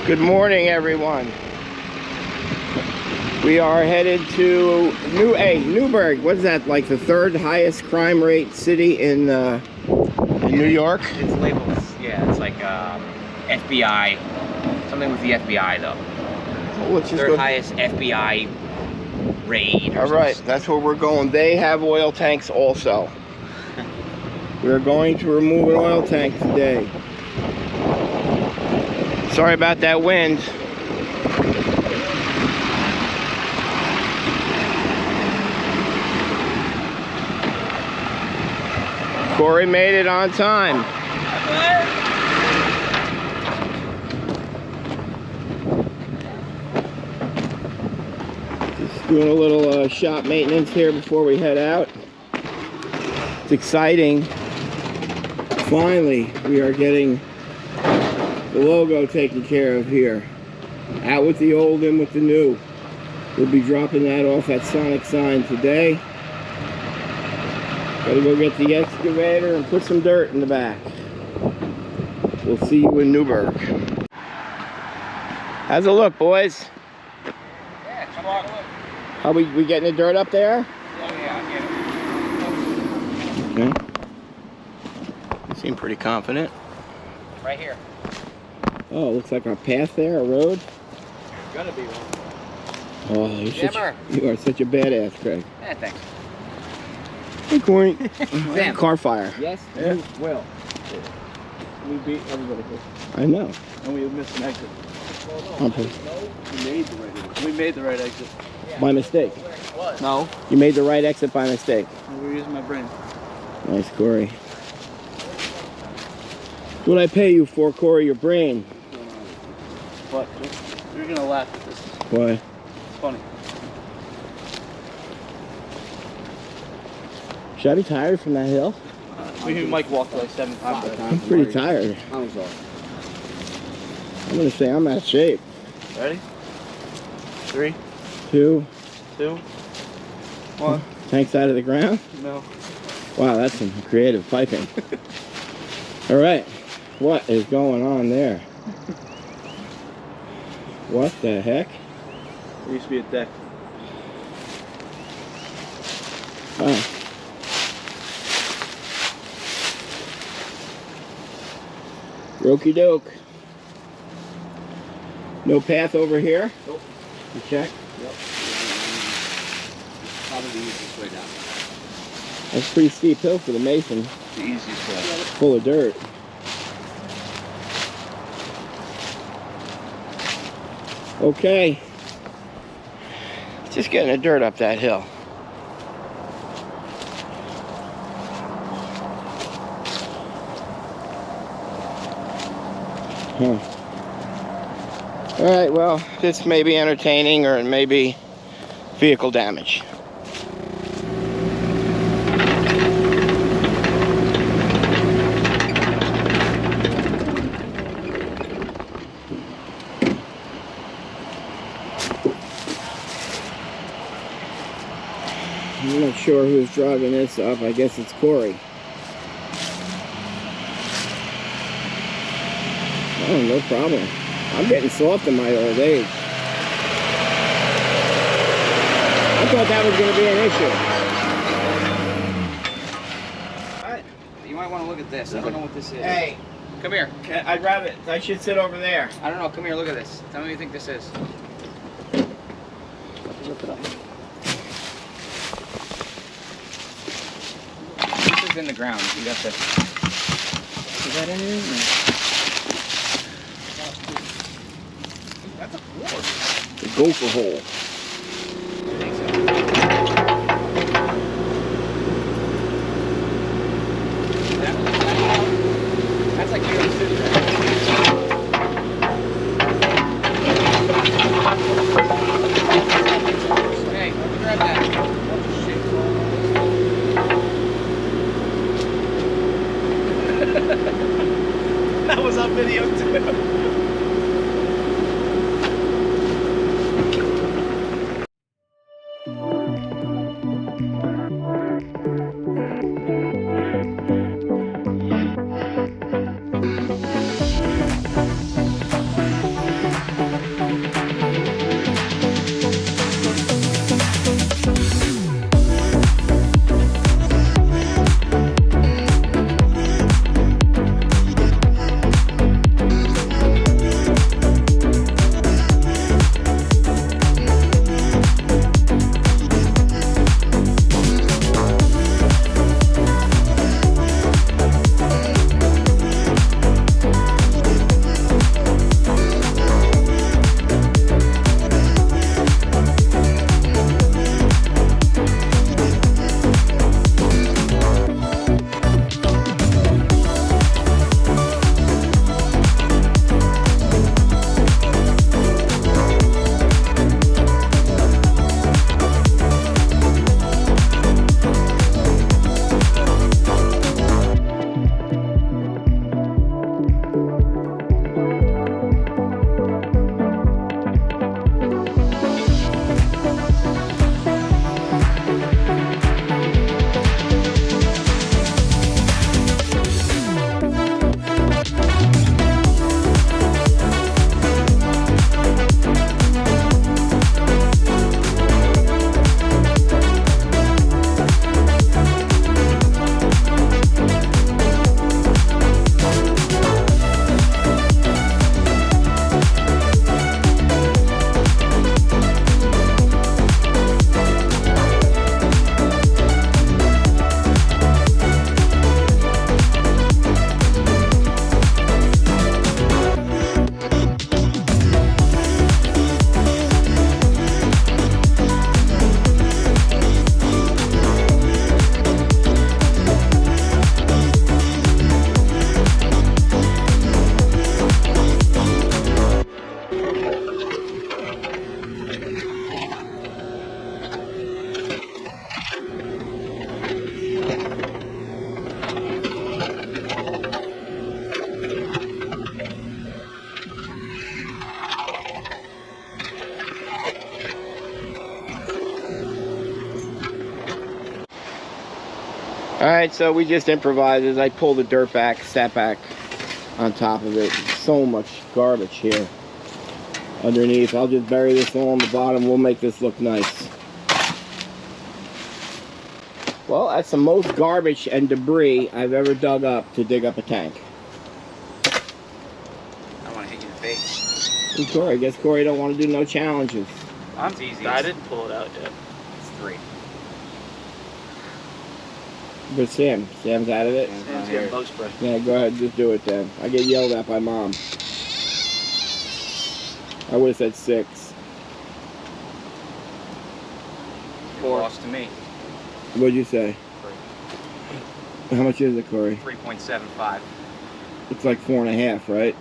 Good morning, everyone. We are headed to Newburgh. What is that, like the third highest crime rate city in New York? It's labeled, yeah, it's like FBI, something with the FBI though. Well, let's just third highest FBI raid. All right, that's where we're going. They have oil tanks also. We're going to remove an oil tank today. Sorry about that wind. Corey made it on time. Just doing a little shop maintenance here before we head out. It's exciting. Finally, we are getting the logo taken care of here. Out with the old, in with the new. We'll be dropping that off at Sonic Sign today. Gotta go get the excavator and put some dirt in the back. We'll see you in Newburgh. How's it look, boys? Yeah, come on. Are we getting the dirt up there? Yeah, I'm getting it. Okay. You seem pretty confident. Right here. Oh, looks like our path there, a road. Gonna be one. Oh, you are such a badass, Craig. Yeah, thanks. Hey, Corey. Sam. Car fire. Yes? Yeah. Well, we beat everybody here. I know. And we missed an exit. Okay. We made the right exit. We made the right exit. By mistake. No. You made the right exit by mistake. We were using my brain. Nice, Corey. What I pay you for, Corey? Your brain. But you're gonna laugh at this. Why? It's funny. Should I be tired from that hill? Me and Mike walked like 7 times. I'm pretty tired. I'm gonna say I'm out of shape. Ready? 3, 2, 2, 1. tanks out of the ground. No. Wow, that's some creative piping. All right, what is going on there? What the heck? There used to be a deck. Oh. Okey doke. No path over here? Nope. You check? Yep. Probably the easiest way down. That's a pretty steep hill for the Mason. The easiest way. Full of dirt. Okay. Just getting the dirt up that hill. Huh. All right, well, this may be entertaining or it may be vehicle damage. I'm not sure who's driving this up. I guess it's Corey. Oh, no problem. I'm getting soft in my old age. I thought that was going to be an issue. Alright, you might want to look at this. I don't know what this is. Hey, Come here. I'd rather, I should sit over there. I don't know. Come here, look at this. Tell me what you think this is. Look it up. This is in the ground. You got to... Is that in it? That's a floor. The gopher hole. I think so. That's like New York City, right? Hey, let me grab that. That was on video too. Alright, so we just improvised as I pull the dirt back, sat back on top of it. So much garbage here underneath. I'll just bury this all on the bottom. We'll make this look nice. Well, that's the most garbage and debris I've ever dug up to dig up a tank. I want to hit you in the face. And Corey, I guess Corey don't want to do no challenges. It's easy. I didn't pull it out yet. It's 3. But Sam's out of it? Sam's getting bug spray. Yeah, go ahead, just do it then. I get yelled at by Mom. I would have said 6. You lost to me. What'd you say? 3. How much is it, Corey? 3.75. It's like 4.5, right?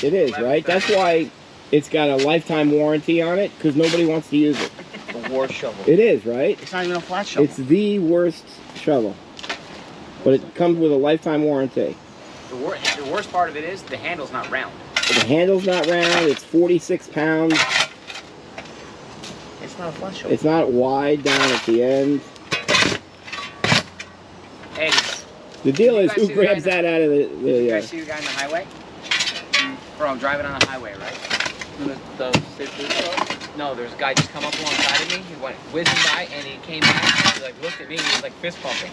It is, right? That's why it's got a lifetime warranty on it, because nobody wants to use it. The war shovel. It is, right? It's not even a flat shovel. It's the worst shovel. But it comes with a lifetime warranty. The worst part of it is the handle's not round. The handle's not round, it's 46 pounds. It's not a flat shovel. It's not wide down at the end. Hey, The deal You is, guys who see the grabs guy that out of the... you guys see the guy on the highway? Bro, I'm driving on the highway, right? The state police car? No, there's a guy just come up alongside of me. He went whizzing by, and he came back. He like looked at me. And he was like fist pumping.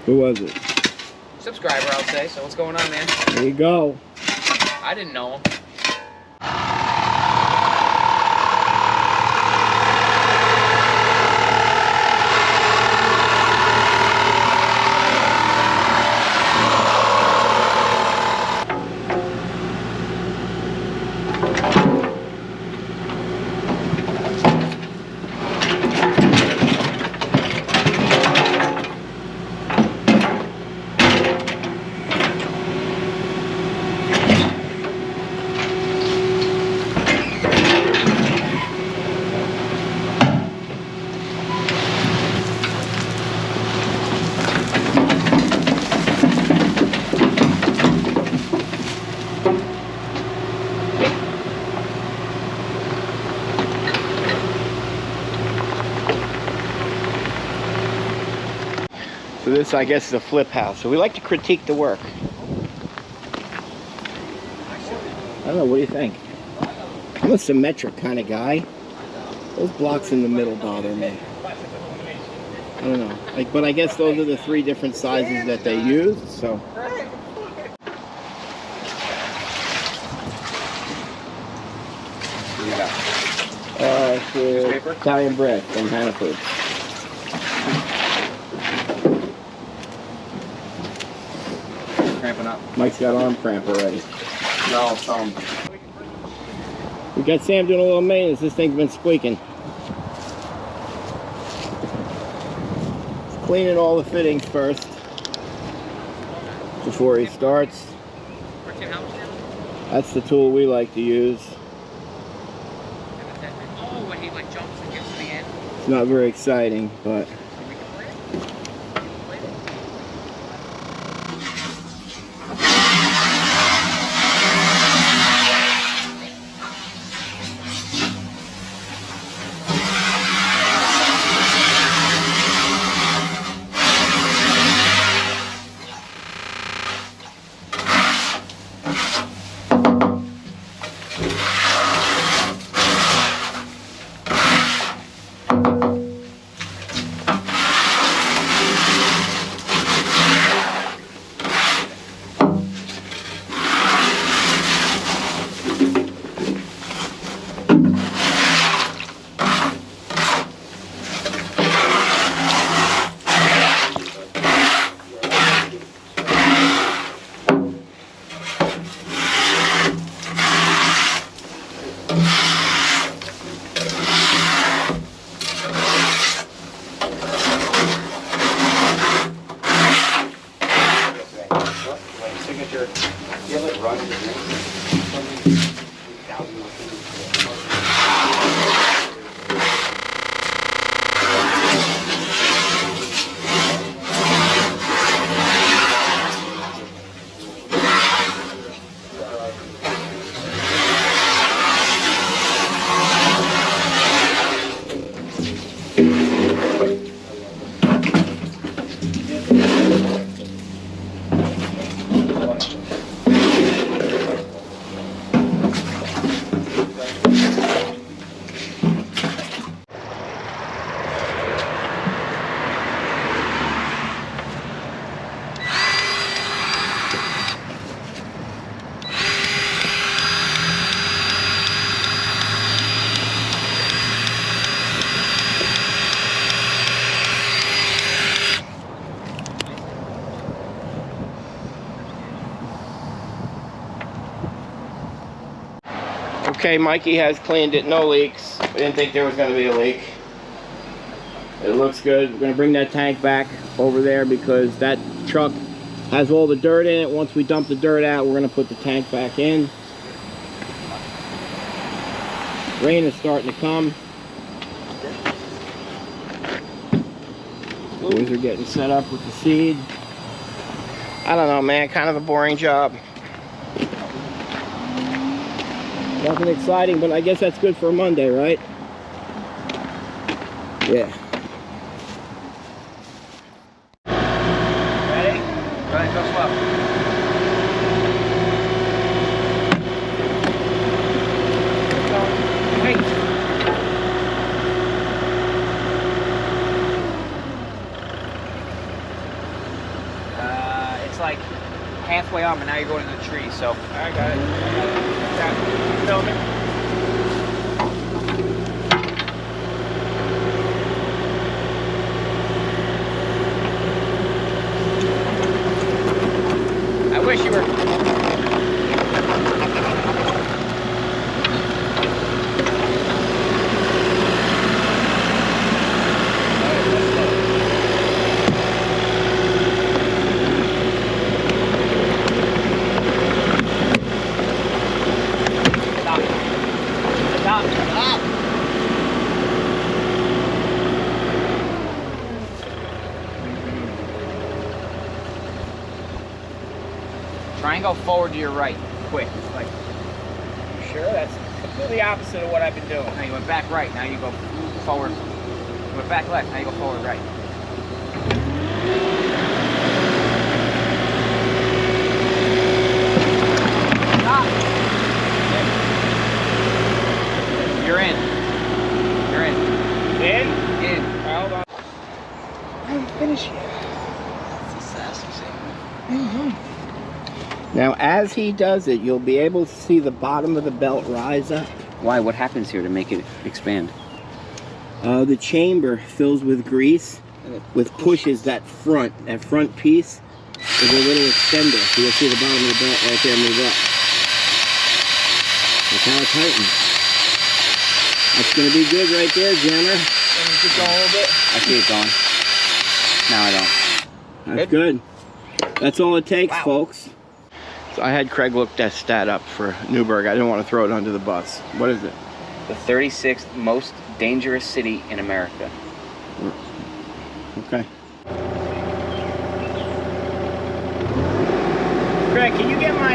Who was it? Subscriber, I'll say. So what's going on, man? There you go. I didn't know him. So this, I guess, is a flip house. So we like to critique the work. I don't know, what do you think? I'm a symmetric kind of guy. Those blocks in the middle bother me. I don't know. Like, but I guess those are the 3 different sizes that they use, so. What do you got? Newspaper? Italian bread from Hannaford. Cramping up. Mike's got arm cramp already. No, We got Sam doing a little maintenance. This thing's been squeaking. He's cleaning all the fittings first before he starts. That's the tool we like to use. Oh, when he like jumps and gets to the end. It's not very exciting, but We can play it. Okay, Mikey has cleaned it, no leaks. We didn't think there was going to be a leak. It looks good. We're going to bring that tank back over there because that truck has all the dirt in it. Once we dump the dirt out, we're going to put the tank back in. Rain is starting to come. Boys are getting set up with the seed. I don't know, man, kind of a boring job. Nothing exciting, but I guess that's good for a Monday, right? Yeah. Ready? Go ahead, go slow. Wait. It's like halfway on, but now you're going in the tree, so. I got it. Filming. I wish you were. Try and go forward to your right, quick. Like, You sure? That's completely opposite of what I've been doing. now you went back right, now you go forward. You went back left, now you go forward right. Stop! You're in. You're in. In? In. Hold on. I haven't finished yet. Now, as he does it, you'll be able to see the bottom of the belt rise up. Why? What happens here to make it expand? The chamber fills with grease, with pushes that front piece is a little extender. So you'll see the bottom of the belt right there move up. That's how it tightens. That's going to be good right there, Jammer. Let me keep going a little bit. I see it going. Now I don't. That's good. That's all it takes, folks. So I had Craig look that stat up for Newburgh. I didn't want to throw it under the bus. What is it? The 36th most dangerous city in America. Okay. Greg, can you get my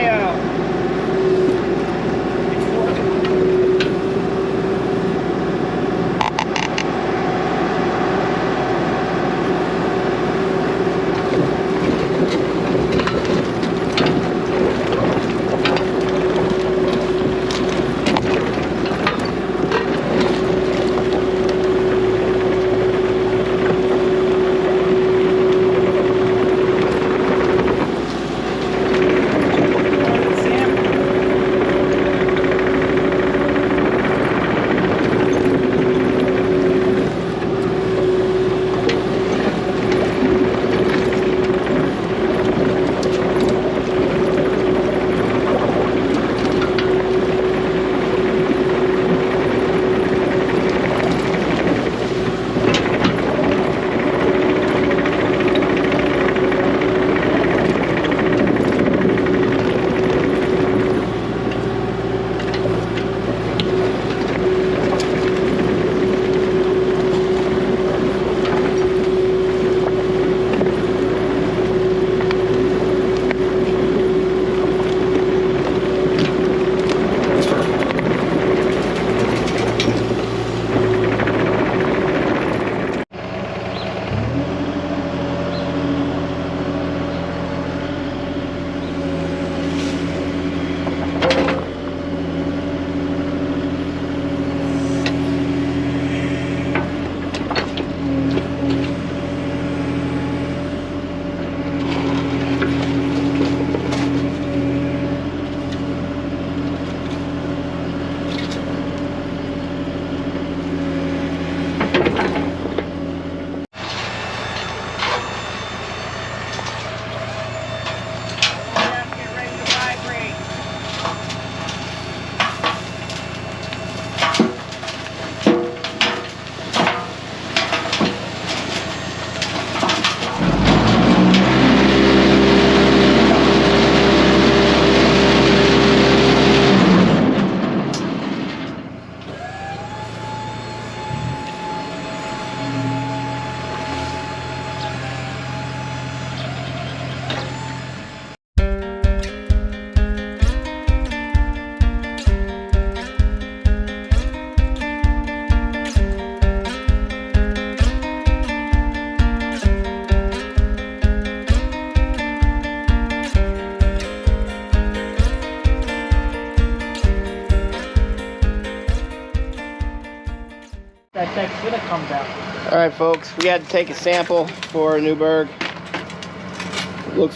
That gonna come down. All right, folks, we had to take a sample for Newburgh.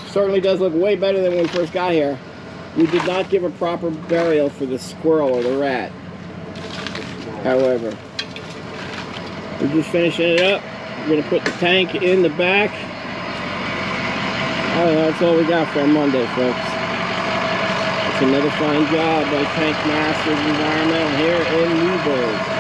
Certainly does look way better than when we first got here. We did not give a proper burial for the squirrel or the rat. However, we're just finishing it up. We're gonna put the tank in the back. I don't know, that's all we got for Monday, folks. It's another fine job by Tank Masters Environmental here in Newburgh.